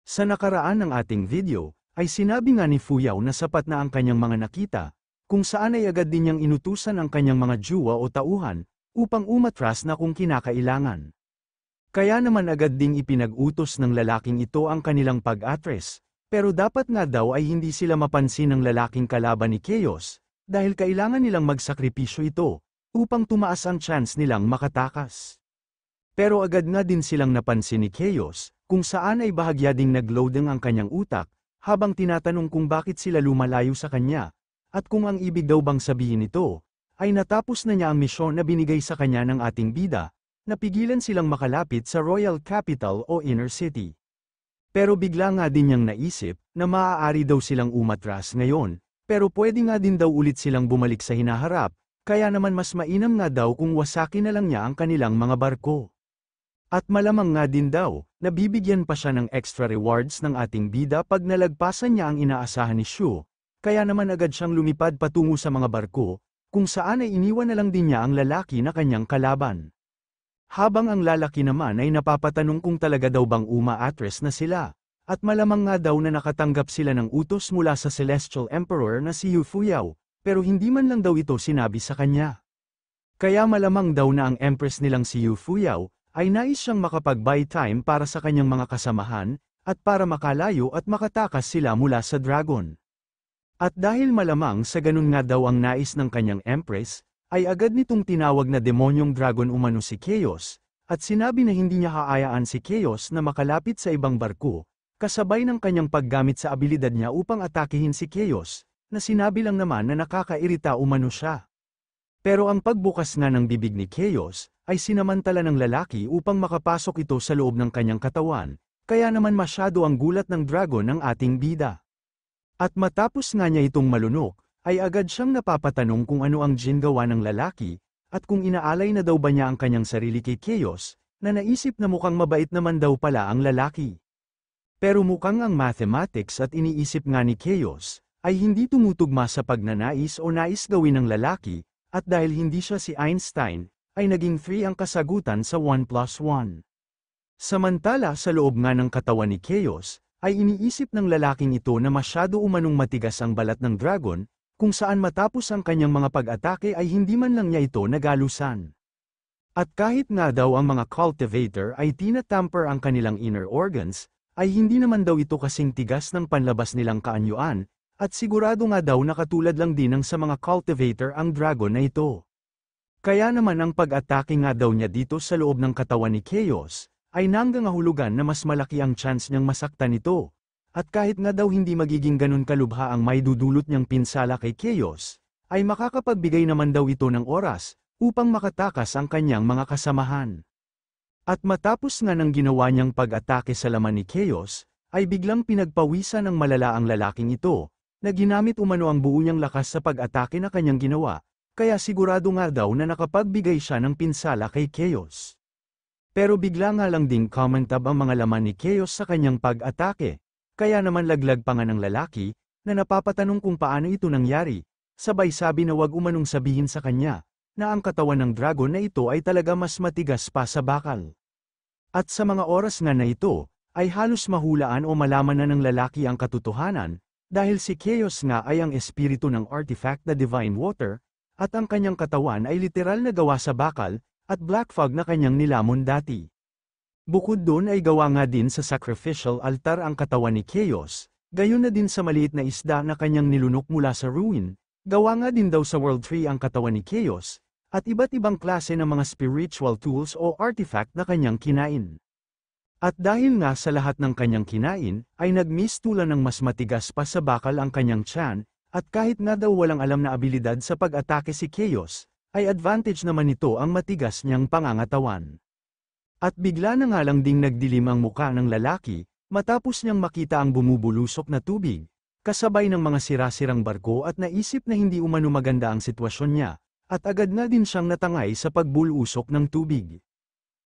Sa nakaraan ng ating video, ay sinabi nga ni Fuyao na sapat na ang kanyang mga nakita, kung saan ay agad din niyang inutusan ang kanyang mga juwa o tauhan, upang umatras na kung kinakailangan. Kaya naman agad ding ipinag-utos ng lalaking ito ang kanilang pag-atres, pero dapat nga daw ay hindi sila mapansin ng lalaking kalaban ni Chaos, dahil kailangan nilang magsakripisyo ito, upang tumaas ang chance nilang makatakas. Pero agad nga din silang napansin ni Chaos, kung saan ay bahagya ding nag-loading ang kanyang utak, habang tinatanong kung bakit sila lumalayo sa kanya, at kung ang ibig daw bang sabihin nito, ay natapos na niya ang misyon na binigay sa kanya ng ating bida, napigilan silang makalapit sa Royal Capital o Inner City. Pero bigla nga din niyang naisip, na maaari daw silang umatras ngayon, pero pwede nga din daw ulit silang bumalik sa hinaharap, kaya naman mas mainam nga daw kung wasaki na lang niya ang kanilang mga barko. At malamang nga din daw, nabibigyan pa siya ng extra rewards ng ating bida pag nalagpasan niya ang inaasahan ni Shu, kaya naman agad siyang lumipad patungo sa mga barko, kung saan ay iniwan na lang din niya ang lalaki na kanyang kalaban. Habang ang lalaki naman ay napapatanong kung talaga daw bang umaatres na sila, at malamang nga daw na nakatanggap sila ng utos mula sa Celestial Emperor na si Yu Fuyao, pero hindi man lang daw ito sinabi sa kanya. Kaya malamang daw na ang Empress nilang si Yu Fuyao, ay nais siyang makapag-buy time para sa kanyang mga kasamahan, at para makalayo at makatakas sila mula sa dragon. At dahil malamang sa ganun nga daw ang nais ng kanyang Empress, ay agad nitong tinawag na demonyong dragon umano si Chaos, at sinabi na hindi niya haayaan si Chaos na makalapit sa ibang barko, kasabay ng kanyang paggamit sa abilidad niya upang atakihin si Chaos, na sinabi lang naman na nakakairita umano siya. Pero ang pagbukas nga ng bibig ni Chaos, ay sinamantala ng lalaki upang makapasok ito sa loob ng kanyang katawan, kaya naman masyado ang gulat ng dragon ng ating bida. At matapos nga niya itong malunok, ay agad siyang napapatanong kung ano ang jin gawa ng lalaki, at kung inaalay na daw ba niya ang kanyang sarili kay Chaos, na naisip na mukhang mabait naman daw pala ang lalaki. Pero mukhang ang mathematics at iniisip nga ni Chaos, ay hindi tumutugma sa pagnanais o nais gawin ng lalaki, at dahil hindi siya si Einstein, ay naging 3 ang kasagutan sa 1 plus 1. Samantala sa loob nga ng katawan ni Chaos, ay iniisip ng lalaking ito na masyado umanong matigas ang balat ng dragon, kung saan matapos ang kanyang mga pag-atake ay hindi man lang niya ito nagalusan. At kahit nga daw ang mga cultivator ay tinatamper ang kanilang inner organs, ay hindi naman daw ito kasing tigas ng panlabas nilang kaanyuan, at sigurado nga daw na katulad lang din ng sa mga cultivator ang dragon na ito. Kaya naman ang pag-atake nga daw niya dito sa loob ng katawan ni Chaos, ay nanggangahulugan na mas malaki ang chance niyang masaktan ito. At kahit nga daw hindi magiging ganun kalubha ang may dudulot niyang pinsala kay Chaos, ay makakapagbigay naman daw ito ng oras, upang makatakas ang kanyang mga kasamahan. At matapos nga ng ginawa niyang pag-atake sa laman ni Chaos, ay biglang pinagpawisan ng malala ang lalaking ito, na ginamit umano ang buo niyang lakas sa pag-atake na kanyang ginawa, kaya sigurado nga daw na nakapagbigay siya ng pinsala kay Chaos. Pero bigla nga lang ding commentab ang mga laman ni Chaos sa kanyang pag-atake. Kaya naman laglag pa nga ng lalaki, na napapatanong kung paano ito nangyari, sabay sabi na wag umanong sabihin sa kanya, na ang katawan ng dragon na ito ay talaga mas matigas pa sa bakal. At sa mga oras nga na ito, ay halos mahulaan o malaman na ng lalaki ang katotohanan, dahil si Chaos nga ay ang espiritu ng artifact na Divine Water, at ang kanyang katawan ay literal na gawa sa bakal, at black fog na kanyang nilamon dati. Bukod doon ay gawa nga din sa sacrificial altar ang katawan ni Chaos, gayon na din sa maliit na isda na kanyang nilunok mula sa ruin, gawa nga din daw sa World Tree ang katawan ni Chaos, at iba't ibang klase ng mga spiritual tools o artifact na kanyang kinain. At dahil nga sa lahat ng kanyang kinain, ay nagmistulan ng mas matigas pa sa bakal ang kanyang tiyan, at kahit nga daw walang alam na abilidad sa pag-atake si Chaos, ay advantage naman ito ang matigas niyang pangangatawan. At bigla na nga lang ding nagdilim ang muka ng lalaki, matapos niyang makita ang bumubulusok na tubig, kasabay ng mga sira-sirang barko at naisip na hindi umano maganda ang sitwasyon niya, at agad na din siyang natangay sa pagbulusok ng tubig.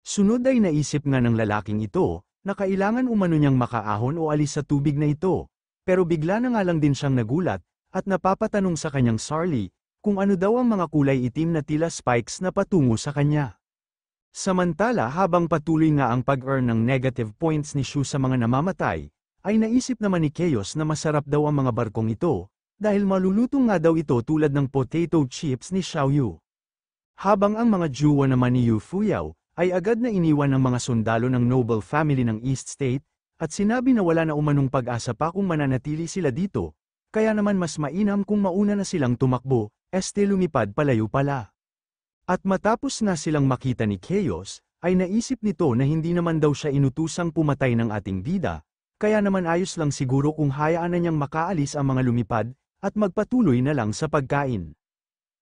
Sunod ay naisip nga ng lalaking ito, na kailangan umano niyang makaahon o alis sa tubig na ito, pero bigla na nga lang din siyang nagulat, at napapatanong sa kanyang sarili, kung ano daw ang mga kulay itim na tila spikes na patungo sa kanya. Samantala habang patuloy nga ang pag-earn ng negative points ni Shu sa mga namamatay, ay naisip naman ni Chaos na masarap daw ang mga barkong ito, dahil malulutong nga daw ito tulad ng potato chips ni Xiaoyu. Habang ang mga juwa naman ni Yu Fuyao, ay agad na iniwan ng mga sundalo ng noble family ng East State, at sinabi na wala na umanong pag-asa pa kung mananatili sila dito, kaya naman mas mainam kung mauna na silang tumakbo, lumipad palayo pala. At matapos nga silang makita ni Chaos, ay naisip nito na hindi naman daw siya inutusang pumatay ng ating bida, kaya naman ayos lang siguro kung hayaan na niyang makaalis ang mga lumipad, at magpatuloy na lang sa pagkain.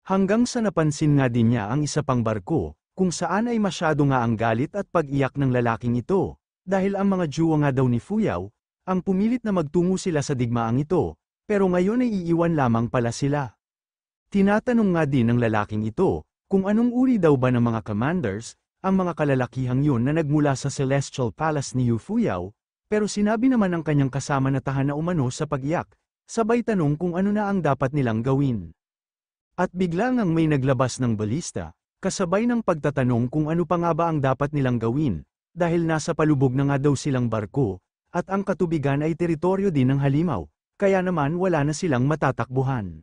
Hanggang sa napansin nga din niya ang isa pang barko, kung saan ay masyado nga ang galit at pag-iyak ng lalaking ito, dahil ang mga juwa nga daw ni Fuyao, ang pumilit na magtungo sila sa digmaang ito, pero ngayon ay iiwan lamang pala sila. Tinatanong nga din ng lalaking ito, kung anong uri daw ba ng mga commanders, ang mga kalalakihang yun na nagmula sa Celestial Palace ni Yu Fuyao, pero sinabi naman ng kanyang kasama na tahan na umano sa pag-iyak, sabay tanong kung ano na ang dapat nilang gawin. At bigla ngang may naglabas ng balista, kasabay ng pagtatanong kung ano pa nga ba ang dapat nilang gawin, dahil nasa palubog na nga daw silang barko, at ang katubigan ay teritoryo din ng halimaw, kaya naman wala na silang matatakbuhan.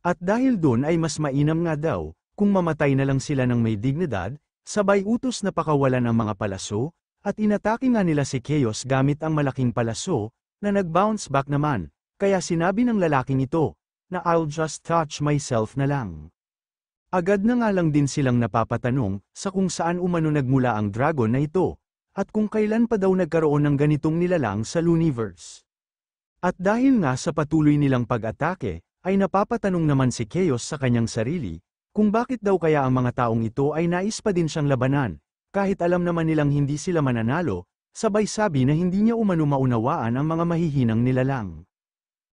At dahil doon ay mas mainam nga daw, kung mamatay na lang sila ng may dignidad, sabay utos na pakawalan ang mga palaso, at inatake nga nila si Chaos gamit ang malaking palaso, na nag-bounce back naman, kaya sinabi ng lalaking ito, na I'll just touch myself na lang. Agad na nga lang din silang napapatanong, sa kung saan umano nagmula ang dragon na ito, at kung kailan pa daw nagkaroon ng ganitong nilalang sa Looniverse. At dahil nga sa patuloy nilang pag-atake, ay napapatanong naman si Chaos sa kanyang sarili, kung bakit daw kaya ang mga taong ito ay nais pa din siyang labanan, kahit alam naman nilang hindi sila mananalo, sabay sabi na hindi niya umano maunawaan ang mga mahihinang nilalang.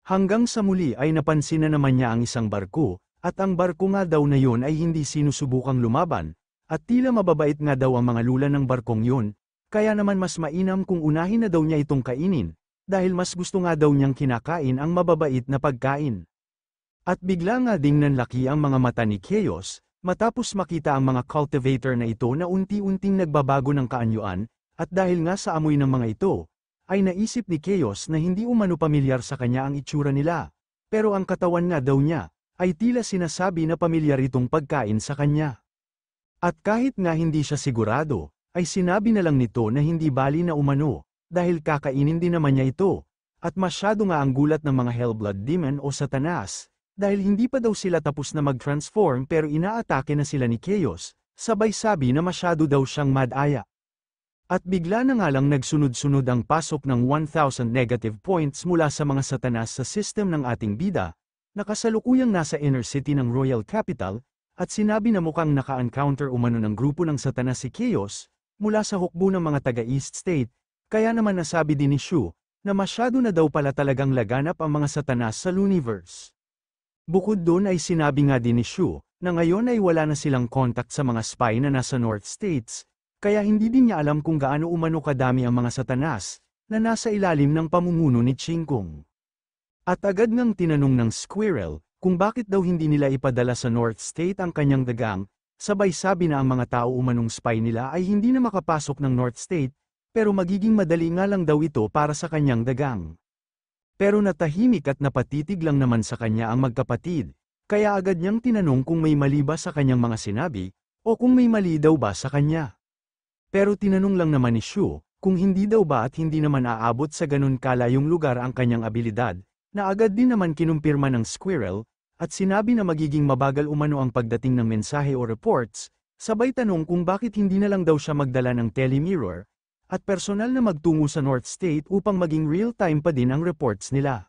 Hanggang sa muli ay napansin na naman niya ang isang barko, at ang barko nga daw na yun ay hindi sinusubukang lumaban, at tila mababait nga daw ang mga lula ng barkong yun, kaya naman mas mainam kung unahin na daw niya itong kainin, dahil mas gusto nga daw niyang kinakain ang mababait na pagkain. At bigla nga ding nanlaki ang mga mata ni Chaos, matapos makita ang mga cultivator na ito na unti-unting nagbabago ng kaanyuan, at dahil nga sa amoy ng mga ito, ay naisip ni Chaos na hindi umano pamilyar sa kanya ang itsura nila, pero ang katawan nga daw niya, ay tila sinasabi na pamilyar itong pagkain sa kanya. At kahit nga hindi siya sigurado, ay sinabi na lang nito na hindi bali na umano, dahil kakainin din naman niya ito, at masyado nga ang gulat ng mga Hellblood Demon o Satanas, dahil hindi pa daw sila tapos na mag-transform pero inaatake na sila ni Chaos, sabay sabi na masyado daw siyang mad-aya. At bigla na nga lang nagsunod-sunod ang pasok ng 1,000 negative points mula sa mga Satanas sa system ng ating bida, na kasalukuyang nasa inner city ng Royal Capital, at sinabi na mukhang naka-encounter umano ng grupo ng Satanas si Chaos, mula sa hukbo ng mga taga-East State, kaya naman nasabi din ni Shu, na masyado na daw pala talagang laganap ang mga Satanas sa Looniverse. Bukod doon ay sinabi nga din ni Shu, na ngayon ay wala na silang contact sa mga spy na nasa North States, kaya hindi din niya alam kung gaano umano kadami ang mga Satanas, na nasa ilalim ng pamumuno ni Chingkong. At agad ngang tinanong ng Squirrel, kung bakit daw hindi nila ipadala sa North State ang kanyang dagang, sabay sabi na ang mga tao umanong spy nila ay hindi na makapasok ng North State, pero magiging madali nga lang daw ito para sa kanyang dagang. Pero natahimik at napatitig lang naman sa kanya ang magkapatid, kaya agad niyang tinanong kung may mali ba sa kanyang mga sinabi, o kung may mali daw ba sa kanya. Pero tinanong lang naman ni Shu, kung hindi daw ba at hindi naman aabot sa ganun kalayong lugar ang kanyang abilidad, na agad din naman kinumpirma ng Squirrel, at sinabi na magiging mabagal umano ang pagdating ng mensahe o reports, sabay tanong kung bakit hindi na lang daw siya magdala ng telemirror, at personal na magtungo sa North State upang maging real-time pa din ang reports nila.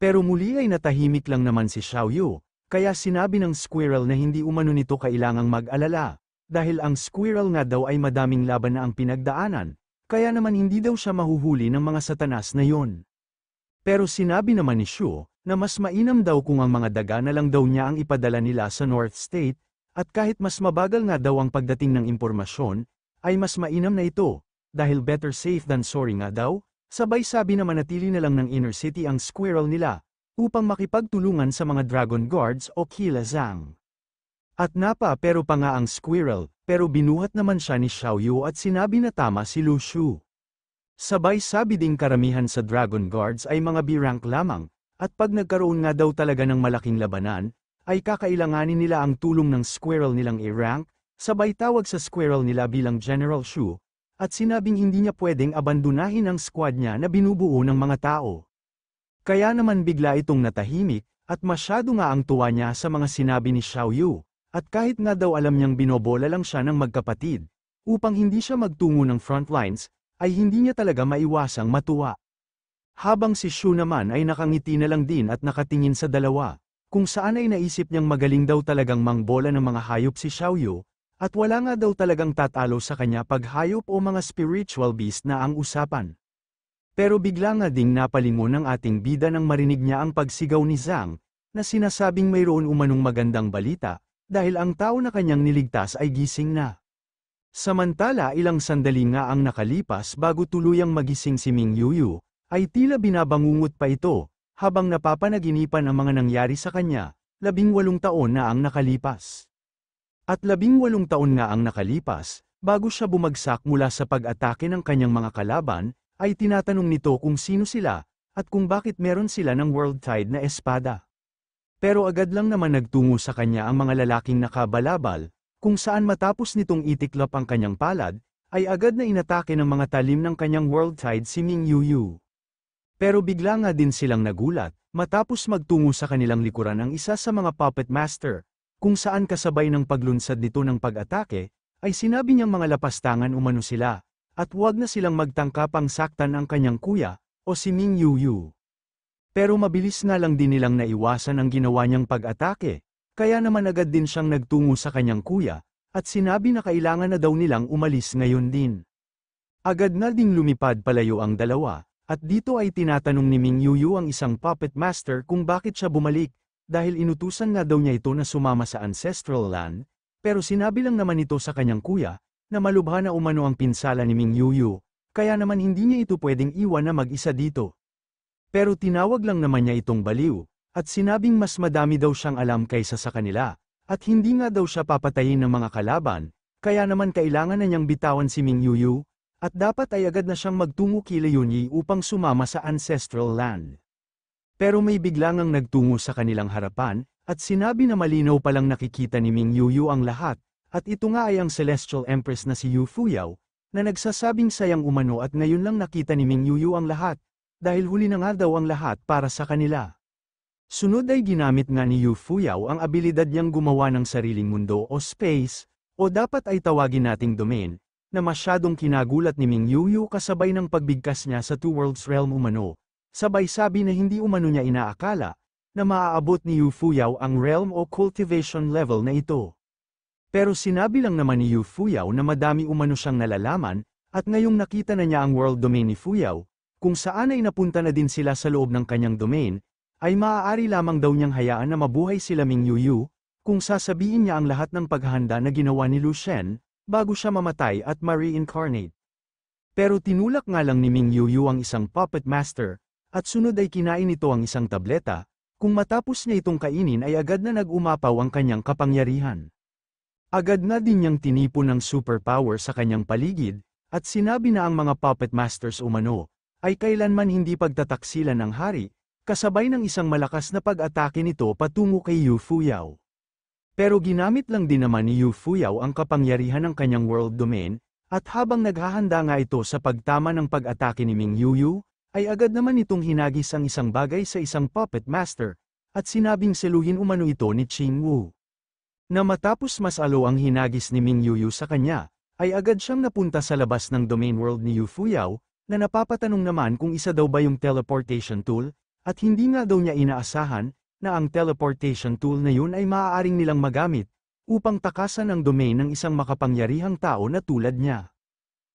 Pero muli ay natahimik lang naman si Xiaoyu, kaya sinabi ng Squirrel na hindi umano nito kailangang mag-alala, dahil ang Squirrel nga daw ay madaming laban na ang pinagdaanan, kaya naman hindi daw siya mahuhuli ng mga Satanas na yon. Pero sinabi naman ni Shu, na mas mainam daw kung ang mga daga na lang daw niya ang ipadala nila sa North State, at kahit mas mabagal nga daw ang pagdating ng impormasyon, ay mas mainam na ito, dahil better safe than sorry nga daw, sabay sabi na manatili na lang ng inner city ang Squirrel nila, upang makipagtulungan sa mga Dragon Guards o Kila Zhang. At pero pa nga ang Squirrel, pero binuhat naman siya ni Xiaoyu at sinabi na tama si Lu Shu. Sabay sabi ding karamihan sa Dragon Guards ay mga B-rank lamang, at pag nagkaroon nga daw talaga ng malaking labanan, ay kakailanganin nila ang tulong ng squirrel nilang A-rank, sabay tawag sa squirrel nila bilang General Shu, at sinabing hindi niya pwedeng abandonahin ang squad niya na binubuo ng mga tao. Kaya naman bigla itong natahimik, at masyado nga ang tuwa niya sa mga sinabi ni Xiao Yu, at kahit nga daw alam niyang binobola lang siya ng magkapatid, upang hindi siya magtungo ng frontlines, ay hindi niya talaga maiwasang matuwa. Habang si Shu naman ay nakangiti na lang din at nakatingin sa dalawa, kung saan ay naisip niyang magaling daw talagang mangbola ng mga hayop si Xiao Yu, at wala nga daw talagang tatalo sa kanya pag hayop o mga spiritual beast na ang usapan. Pero bigla nga ding napalingon ng ating bida nang marinig niya ang pagsigaw ni Zhang, na sinasabing mayroon umanong magandang balita, dahil ang tao na kanyang niligtas ay gising na. Samantala ilang sandali nga ang nakalipas bago tuluyang magising si Ming Yuyu, ay tila binabangungot pa ito, habang napapanaginipan ang mga nangyari sa kanya, 18 taon na ang nakalipas. At 18 taon nga ang nakalipas, bago siya bumagsak mula sa pag-atake ng kanyang mga kalaban, ay tinatanong nito kung sino sila, at kung bakit meron sila ng World Tide na espada. Pero agad lang naman nagtungo sa kanya ang mga lalaking nakabalabal, kung saan matapos nitong itiklop ang kanyang palad, ay agad na inatake ng mga talim ng kanyang World Tide si Ming Yuyu. Pero bigla nga din silang nagulat, matapos magtungo sa kanilang likuran ang isa sa mga puppet master, kung saan kasabay ng paglunsad nito ng pag-atake, ay sinabi niyang mga lapastangan umano sila, at huwag na silang magtangka pang saktan ang kanyang kuya, o si Ming Yuyu. Pero mabilis nga lang din nilang naiwasan ang ginawa niyang pag-atake, kaya naman agad din siyang nagtungo sa kanyang kuya, at sinabi na kailangan na daw nilang umalis ngayon din. Agad na ding lumipad palayo ang dalawa, at dito ay tinatanong ni Ming Yuyu ang isang puppet master kung bakit siya bumalik, dahil inutusan nga daw niya ito na sumama sa ancestral land, pero sinabi lang naman ito sa kanyang kuya, na malubha na umano ang pinsala ni Ming Yuyu, kaya naman hindi niya ito pwedeng iwan na mag-isa dito. Pero tinawag lang naman niya itong baliw, at sinabing mas madami daw siyang alam kaysa sa kanila, at hindi nga daw siya papatayin ng mga kalaban, kaya naman kailangan na niyang bitawan si Ming Yuyu, at dapat ay agad na siyang magtungo kay Leonie upang sumama sa ancestral land. Pero may bigla ngang nagtungo sa kanilang harapan, at sinabi na malinaw palang nakikita ni Ming Yuyu ang lahat, at ito nga ay ang Celestial Empress na si Yu Fuyao, na nagsasabing sayang umano at ngayon lang nakita ni Ming Yuyu ang lahat, dahil huli na nga daw ang lahat para sa kanila. Sunod ay ginamit nga ni Yu Fuyao ang abilidad niyang gumawa ng sariling mundo o space, o dapat ay tawagin nating domain, na masyadong kinagulat ni Ming Yuyu kasabay ng pagbigkas niya sa Two Worlds Realm umano, sabay sabi na hindi umano niya inaakala, na maaabot ni Yu Fuyao ang realm o cultivation level na ito. Pero sinabi lang naman ni Yu Fuyao na madami umano siyang nalalaman, at ngayong nakita na niya ang world domain ni Fuyao, kung saan ay napunta na din sila sa loob ng kanyang domain, ay maaari lamang daw niyang hayaan na mabuhay sila Ming Yuyu, kung sasabihin niya ang lahat ng paghahanda na ginawa ni Lu Shen, bago siya mamatay at ma-reincarnate. Pero tinulak nga lang ni Ming Yuyu ang isang puppet master, at sunod ay kinain nito ang isang tableta, kung matapos niya itong kainin ay agad na nag-umapaw ang kanyang kapangyarihan. Agad na din niyang tinipon ng superpower sa kanyang paligid, at sinabi na ang mga puppet masters umano, ay kailanman hindi pagtataksilan ng hari, kasabay ng isang malakas na pag-atake nito patungo kay Yu Fuyao. Pero ginamit lang din naman ni Yu Fuyao ang kapangyarihan ng kanyang world domain, at habang naghahanda nga ito sa pagtama ng pag-atake ni Ming Yuyu, ay agad naman itong hinagis ang isang bagay sa isang puppet master, at sinabing seluhin umano ito ni Qing Wu. Na matapos masalo ang hinagis ni Ming Yuyu sa kanya, ay agad siyang napunta sa labas ng domain world ni Yu Fuyao, na napapatanong naman kung isa daw ba yung teleportation tool, at hindi nga daw niya inaasahan, na ang teleportation tool na yun ay maaaring nilang magamit, upang takasan ang domain ng isang makapangyarihang tao na tulad niya.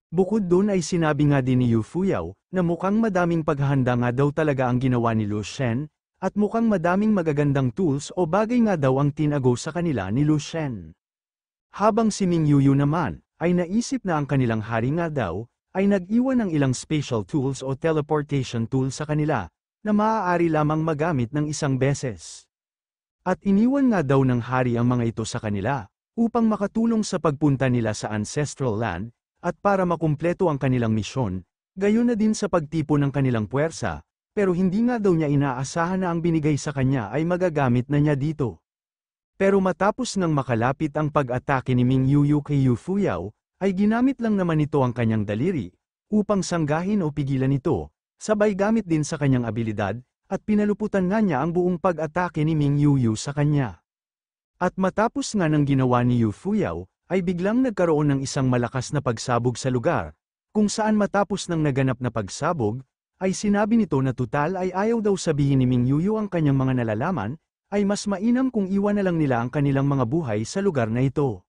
Bukod doon ay sinabi nga din ni Yu Fuyao, na mukhang madaming paghahanda nga daw talaga ang ginawa ni Lu Shen, at mukhang madaming magagandang tools o bagay nga daw ang tinago sa kanila ni Lu Shen. Habang si Ming Yuyu naman, ay naisip na ang kanilang hari nga daw, ay nag-iwan ng ilang special tools o teleportation tools sa kanila, na maaari lamang magamit ng isang beses. At iniwan nga daw ng hari ang mga ito sa kanila, upang makatulong sa pagpunta nila sa ancestral land, at para makumpleto ang kanilang misyon, Gayon na din sa pagtipon ng kanilang puwersa, pero hindi nga daw niya inaasahan na ang binigay sa kanya ay magagamit na niya dito. Pero matapos ngang makalapit ang pag-atake ni Ming Yuyu kay Yu Fuyao, ay ginamit lang naman ito ang kanyang daliri, upang sanggahin o pigilan ito, sabay gamit din sa kanyang abilidad, at pinaluputan nga niya ang buong pag-atake ni Ming Yuyu sa kanya. At matapos nga ng ginawa ni Yu Fuyao, ay biglang nagkaroon ng isang malakas na pagsabog sa lugar, kung saan matapos ng naganap na pagsabog, ay sinabi nito na tutal ay ayaw daw sabihin ni Ming Yuyu ang kanyang mga nalalaman, ay mas mainam kung iwan na lang nila ang kanilang mga buhay sa lugar na ito.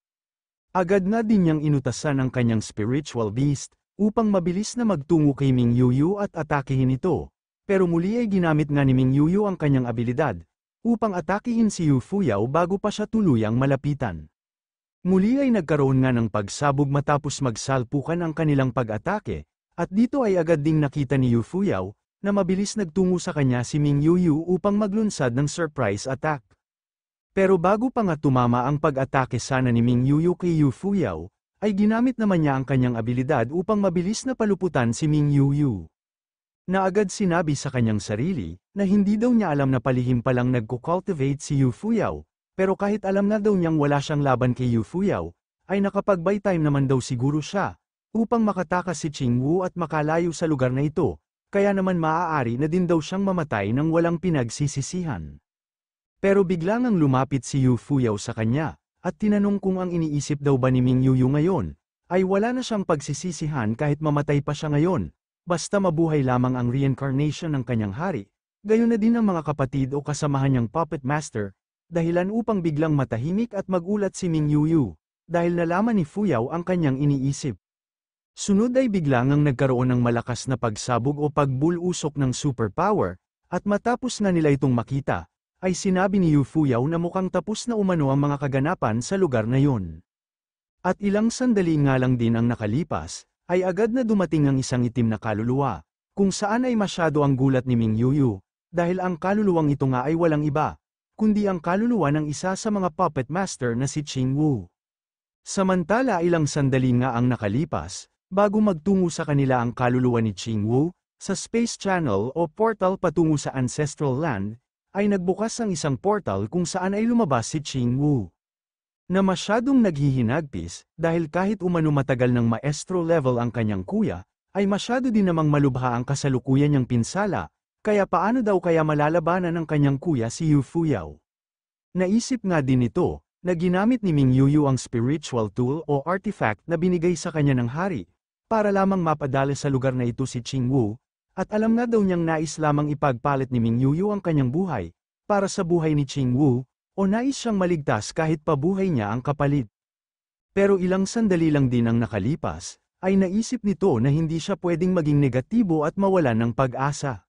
Agad nga din niyang inutasan ang kanyang spiritual beast, upang mabilis na magtungo kay Ming Yuyu at atakehin ito, pero muli ay ginamit nga ni Ming Yuyu ang kanyang abilidad, upang atakehin si Yu Fuyao bago pa siya tuluyang malapitan. Muli ay nagkaroon nga ng pagsabog matapos magsalpukan ang kanilang pag-atake, at dito ay agad ding nakita ni Yu Fuyao, na mabilis nagtungo sa kanya si Ming Yuyu upang maglunsad ng surprise attack. Pero bago pa nga tumama ang pag-atake sana ni Ming Yuyu kay Yu Fuyao, ay ginamit naman niya ang kanyang abilidad upang mabilis na paluputan si Ming Yuyu. Na agad sinabi sa kanyang sarili, na hindi daw niya alam na palihim palang nagko-cultivate si Yu Fuyao, pero kahit alam na daw niyang wala siyang laban kay Yu Fuyao, ay nakapag-buy time naman daw siguro siya, upang makatakas si Ching Wu at makalayo sa lugar na ito, kaya naman maaari na din daw siyang mamatay nang walang pinagsisisihan. Pero bigla ngang lumapit si Yu Fuyao sa kanya, at tinanong kung ang iniisip daw ba ni Ming Yuyu ngayon, ay wala na siyang pagsisisihan kahit mamatay pa siya ngayon, basta mabuhay lamang ang reincarnation ng kanyang hari, gayon na din ang mga kapatid o kasamahan niyang puppet master, dahilan upang biglang matahimik at magulat si Ming Yuyu, dahil nalaman ni Fuyao ang kanyang iniisip. Sunod ay bigla ngang nagkaroon ng malakas na pagsabog o pagbulusok ng superpower, at matapos nga nila itong makita, ay sinabi ni Yu Fuyao na mukhang tapos na umano ang mga kaganapan sa lugar na yun. At ilang sandali nga lang din ang nakalipas, ay agad na dumating ang isang itim na kaluluwa, kung saan ay masyado ang gulat ni Ming Yuyu, dahil ang kaluluwang ito nga ay walang iba, kundi ang kaluluwa ng isa sa mga puppet master na si Ching Wu. Samantala ilang sandali nga ang nakalipas, bago magtungo sa kanila ang kaluluwa ni Ching Wu, sa Space Channel o portal patungo sa Ancestral Land, ay nagbukas ang isang portal kung saan ay lumabas si Ching Wu. Na masyadong naghihinagpis, dahil kahit umano matagal ng maestro level ang kanyang kuya, ay masyado din namang malubha ang kasalukuyan niyang pinsala, kaya paano daw kaya malalabanan ng kanyang kuya si Yu Fuyao. Naisip nga din ito, na ginamit ni Ming Yuyu ang spiritual tool o artifact na binigay sa kanya ng hari, para lamang mapadala sa lugar na ito si Ching Wu, at alam nga daw niyang nais lamang ipagpalit ni Ming Yuyu ang kanyang buhay, para sa buhay ni Ching Wu, o nais siyang maligtas kahit pabuhay niya ang kapalit. Pero ilang sandali lang din ang nakalipas, ay naisip nito na hindi siya pwedeng maging negatibo at mawalan ng pag-asa.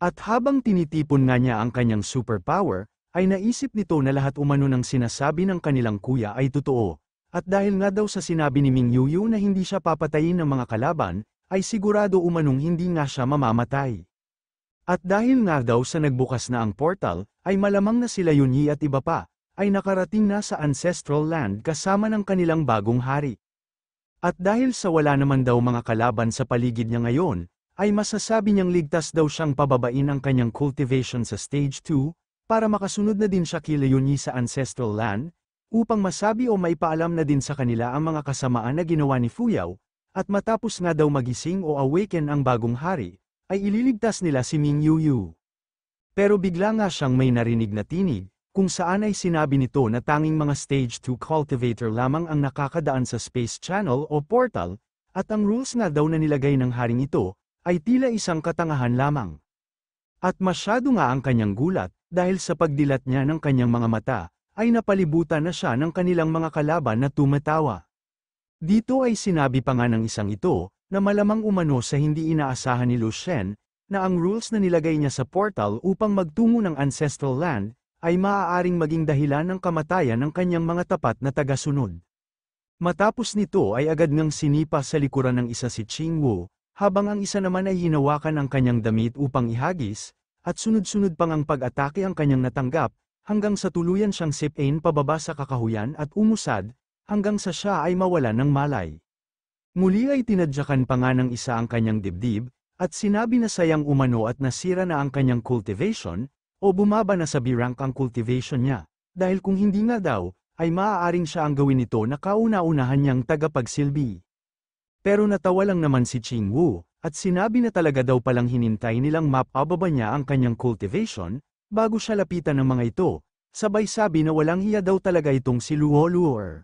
At habang tinitipon nga niya ang kanyang superpower, ay naisip nito na lahat umano ng sinasabi ng kanilang kuya ay totoo, at dahil nga daw sa sinabi ni Ming Yuyu na hindi siya papatayin ng mga kalaban, ay sigurado umanong hindi nga siya mamamatay. At dahil nga daw sa nagbukas na ang portal, ay malamang na sila Yunyi at iba pa, ay nakarating na sa Ancestral Land kasama ng kanilang bagong hari. At dahil sa wala naman daw mga kalaban sa paligid niya ngayon, ay masasabi niyang ligtas daw siyang pababain ang kanyang cultivation sa Stage 2, para makasunod na din siya kila Yunyi sa Ancestral Land, upang masabi o maipaalam na din sa kanila ang mga kasamaan na ginawa ni Fuyao, at matapos nga daw magising o awaken ang bagong hari, ay ililigtas nila si Ming Yuyu. Pero bigla nga siyang may narinig na tinig, kung saan ay sinabi nito na tanging mga Stage 2 cultivator lamang ang nakakadaan sa Space Channel o portal, at ang rules nga daw na nilagay ng haring ito, ay tila isang katangahan lamang. At masyado nga ang kanyang gulat, dahil sa pagdilat niya ng kanyang mga mata, ay napalibutan na siya ng kanilang mga kalaban na tumatawa. Dito ay sinabi pa nga ng isang ito, na malamang umano sa hindi inaasahan ni Lu Shen, na ang rules na nilagay niya sa portal upang magtungo ng Ancestral Land, ay maaaring maging dahilan ng kamatayan ng kanyang mga tapat na tagasunod. Matapos nito ay agad ngang sinipa sa likuran ng isa si Ching Wu, habang ang isa naman ay hinawakan ang kanyang damit upang ihagis, at sunod-sunod pang ang pag-atake ang kanyang natanggap, hanggang sa tuluyan siyang sipain pababa sa kakahuyan at umusad, hanggang sa siya ay mawalan ng malay. Muli ay tinadyakan pa nga ng isa ang kanyang dibdib, at sinabi na sayang umano at nasira na ang kanyang cultivation, o bumaba na sa B-rank ang cultivation niya, dahil kung hindi nga daw, ay maaaring siya ang gawin nito na kauna-unahan niyang tagapagsilbi. Pero natawa lang naman si Ching Wu, at sinabi na talaga daw palang hinintay nilang mapababa niya ang kanyang cultivation, bago siya lapitan ng mga ito, sabay sabi na walang hiya daw talaga itong si Luo Luor.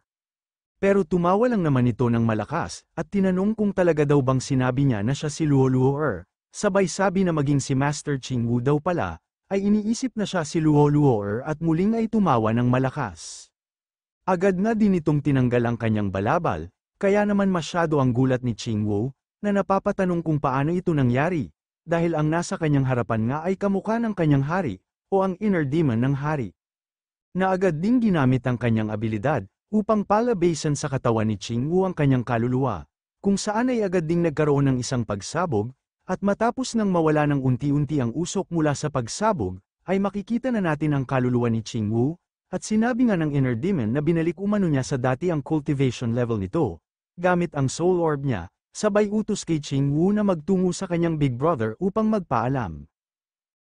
Pero tumawa lang naman ito ng malakas, at tinanong kung talaga daw bang sinabi niya na siya si Luo Luor, sabay sabi na maging si Master Ching Wu daw pala, ay iniisip na siya si Luo Luor at muling ay tumawa ng malakas. Agad na din itong tinanggal ang kanyang balabal, kaya naman masyado ang gulat ni Ching Wu, na napapatanong kung paano ito nangyari, dahil ang nasa kanyang harapan nga ay kamukha ng kanyang hari, o ang inner demon ng hari. Na agad ding ginamit ang kanyang abilidad, upang palabasan sa katawan ni Ching Wu ang kanyang kaluluwa, kung saan ay agad ding nagkaroon ng isang pagsabog, at matapos nang mawala ng unti-unti ang usok mula sa pagsabog, ay makikita na natin ang kaluluwa ni Ching Wu, at sinabi nga ng inner demon na binalik umano niya sa dati ang cultivation level nito, gamit ang soul orb niya, sabay utos kay Ching Wu na magtungo sa kanyang big brother upang magpaalam.